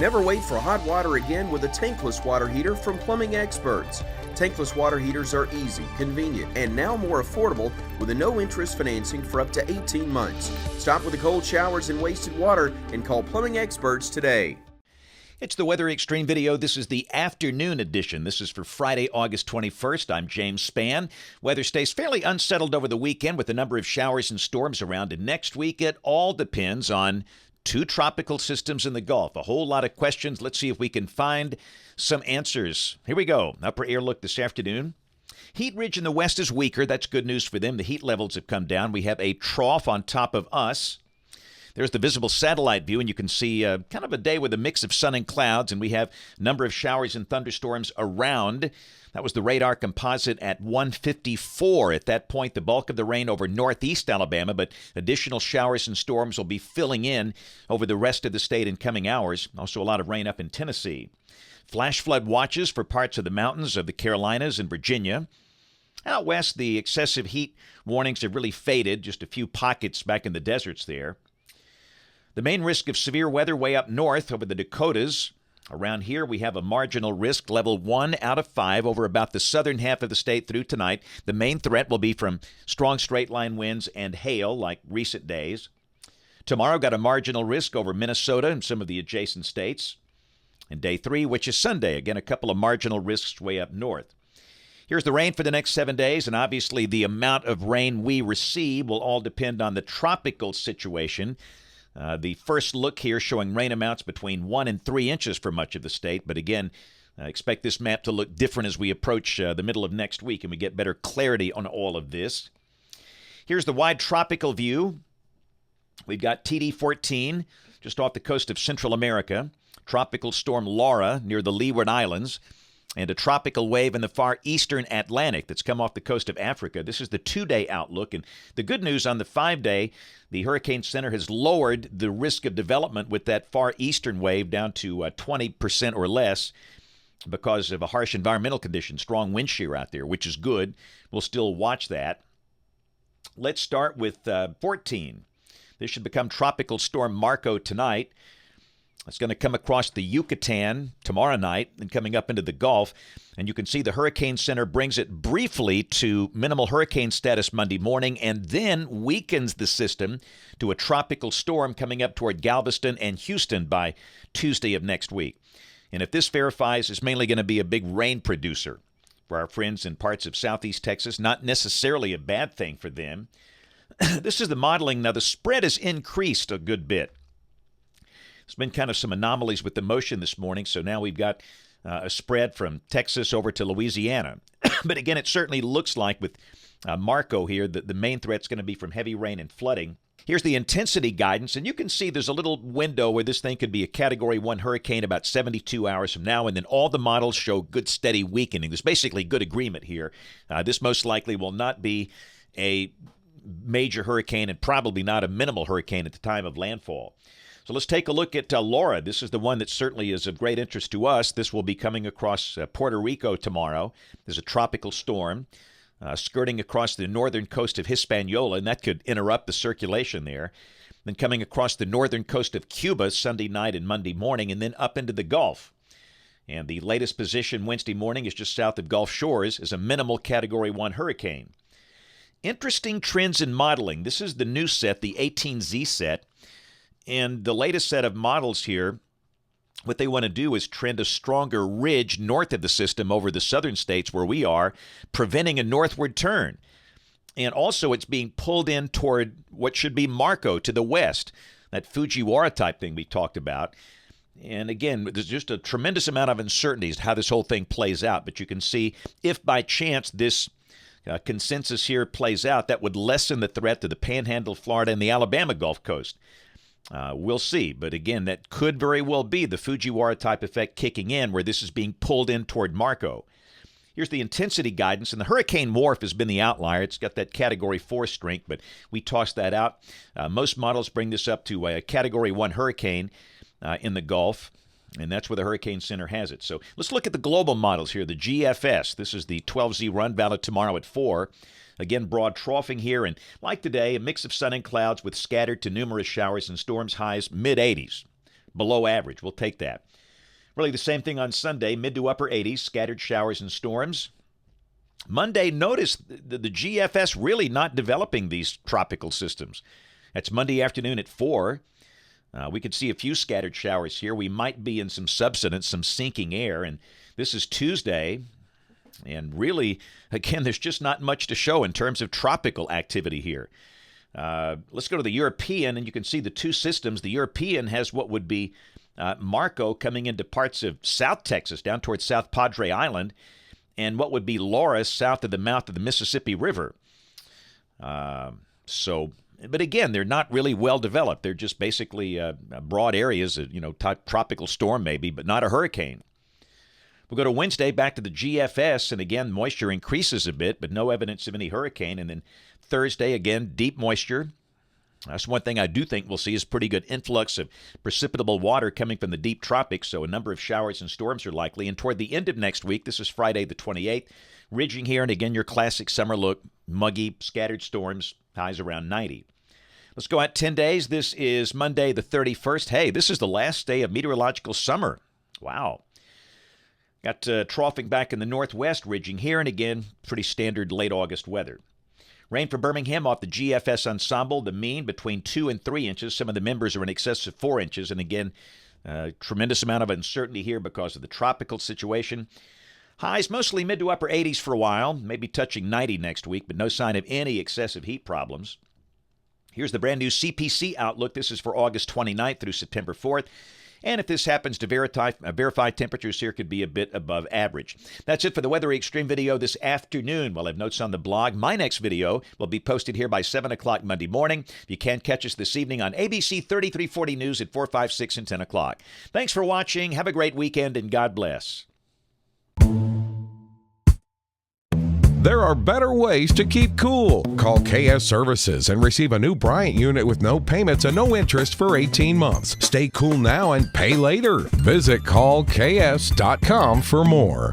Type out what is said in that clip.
Never wait for hot water again with a tankless water heater from Plumbing Experts. Tankless water heaters are easy, convenient, and now more affordable with a no-interest financing for up to 18 months. Stop with the cold showers and wasted water and call Plumbing Experts today. It's the Weather Xtreme video. This is the afternoon edition. This is for Friday, August 21st. I'm James Spann. Weather stays fairly unsettled over the weekend with a number of showers and storms around. And next week, it all depends on two tropical systems in the Gulf. A whole lot of questions. Let's see if we can find some answers. Here we go. Upper air look this afternoon. Heat ridge in the west is weaker. That's good news for them. The heat levels have come down. We have a trough on top of us. There's the visible satellite view, and you can see kind of a day with a mix of sun and clouds, and we have a number of showers and thunderstorms around. That was the radar composite at 154. At that point, the bulk of the rain over northeast Alabama, but additional showers and storms will be filling in over the rest of the state in coming hours. Also a lot of rain up in Tennessee. Flash flood watches for parts of the mountains of the Carolinas and Virginia. Out west, the excessive heat warnings have really faded, just a few pockets back in the deserts there. The main risk of severe weather way up north over the Dakotas. Around here, we have a marginal risk, level 1 out of 5, over about the southern half of the state through tonight. The main threat will be from strong straight-line winds and hail, like recent days. Tomorrow, got a marginal risk over Minnesota and some of the adjacent states. And day 3, which is Sunday, again, a couple of marginal risks way up north. Here's the rain for the next 7 days, and obviously the amount of rain we receive will all depend on the tropical situation. The first look here showing rain amounts between 1 and 3 inches for much of the state. But again, expect this map to look different as we approach the middle of next week and we get better clarity on all of this. Here's the wide tropical view. We've got TD14 just off the coast of Central America, Tropical Storm Laura near the Leeward Islands, and a tropical wave in the far eastern Atlantic that's come off the coast of Africa. This is the 2-day outlook. And the good news on the 5-day, the Hurricane Center has lowered the risk of development with that far eastern wave down to 20% or less because of a harsh environmental condition, strong wind shear out there, which is good. We'll still watch that. Let's start with 14. This should become Tropical Storm Marco tonight. It's going to come across the Yucatan tomorrow night and coming up into the Gulf. And you can see the Hurricane Center brings it briefly to minimal hurricane status Monday morning and then weakens the system to a tropical storm coming up toward Galveston and Houston by Tuesday of next week. And if this verifies, it's mainly going to be a big rain producer for our friends in parts of southeast Texas. Not necessarily a bad thing for them. This is the modeling. Now, the spread has increased a good bit. There's been kind of some anomalies with the motion this morning, so now we've got a spread from Texas over to Louisiana. But again, it certainly looks like with Marco here that the main threat's going to be from heavy rain and flooding. Here's the intensity guidance, and you can see there's a little window where this thing could be a Category 1 hurricane about 72 hours from now, and then all the models show good, steady weakening. There's basically good agreement here. This most likely will not be a major hurricane and probably not a minimal hurricane at the time of landfall. So let's take a look at Laura. This is the one that certainly is of great interest to us. This will be coming across Puerto Rico tomorrow. There's a tropical storm skirting across the northern coast of Hispaniola, and that could interrupt the circulation there. Then coming across the northern coast of Cuba Sunday night and Monday morning, and then up into the Gulf. And the latest position Wednesday morning is just south of Gulf Shores as a minimal Category 1 hurricane. Interesting trends in modeling. This is the new set, the 18Z set. And the latest set of models here, what they want to do is trend a stronger ridge north of the system over the southern states where we are, preventing a northward turn. And also it's being pulled in toward what should be Marco to the west, that Fujiwara type thing we talked about. And again, there's just a tremendous amount of uncertainty as to how this whole thing plays out. But you can see if by chance this consensus here plays out, that would lessen the threat to the Panhandle, Florida, and the Alabama Gulf Coast. We'll see. But again, that could very well be the Fujiwara type effect kicking in where this is being pulled in toward Marco. Here's the intensity guidance, and the hurricane morph has been the outlier. It's got that Category 4 strength, but we tossed that out. Most models bring this up to a Category 1 hurricane in the Gulf, and that's where the Hurricane Center has it. So let's look at the global models here, the GFS. This is the 12Z run, valid tomorrow at 4. Again, broad troughing here, and like today, a mix of sun and clouds with scattered to numerous showers and storms, highs mid-80s. below average. We'll take that. Really the same thing on Sunday, mid to upper 80s, scattered showers and storms. Monday, notice the GFS really not developing these tropical systems. That's Monday afternoon at 4. We could see a few scattered showers here. We might be in some subsidence, some sinking air. And this is Tuesday. And really, again, there's just not much to show in terms of tropical activity here. Let's go to the European, and you can see the two systems. The European has what would be Marco coming into parts of South Texas, down towards South Padre Island, and what would be Laura south of the mouth of the Mississippi River. But again, they're not really well developed. They're just basically broad areas, tropical storm maybe, but not a hurricane. We'll go to Wednesday, back to the GFS, and again, moisture increases a bit, but no evidence of any hurricane. And then Thursday, again, deep moisture. That's one thing I do think we'll see is pretty good influx of precipitable water coming from the deep tropics, so a number of showers and storms are likely. And toward the end of next week, this is Friday the 28th, ridging here, and again, your classic summer look, muggy, scattered storms, highs around 90. Let's go out 10 days. This is Monday the 31st. Hey, this is the last day of meteorological summer. Wow. Got troughing back in the northwest, ridging here, and again, pretty standard late August weather. Rain for Birmingham off the GFS ensemble, the mean between 2 and 3 inches. Some of the members are in excess of 4 inches, and again, tremendous amount of uncertainty here because of the tropical situation. Highs mostly mid to upper 80s for a while, maybe touching 90 next week, but no sign of any excessive heat problems. Here's the brand new CPC outlook. This is for August 29th through September 4th. And if this happens to verify temperatures here could be a bit above average. That's it for the Weather Xtreme video this afternoon. We'll have notes on the blog. My next video will be posted here by 7 o'clock Monday morning. If you can't catch us this evening on ABC 3340 News at 4, 5, 6, and 10 o'clock. Thanks for watching. Have a great weekend, and God bless. There are better ways to keep cool. Call KS Services and receive a new Bryant unit with no payments and no interest for 18 months. Stay cool now and pay later. Visit callks.com for more.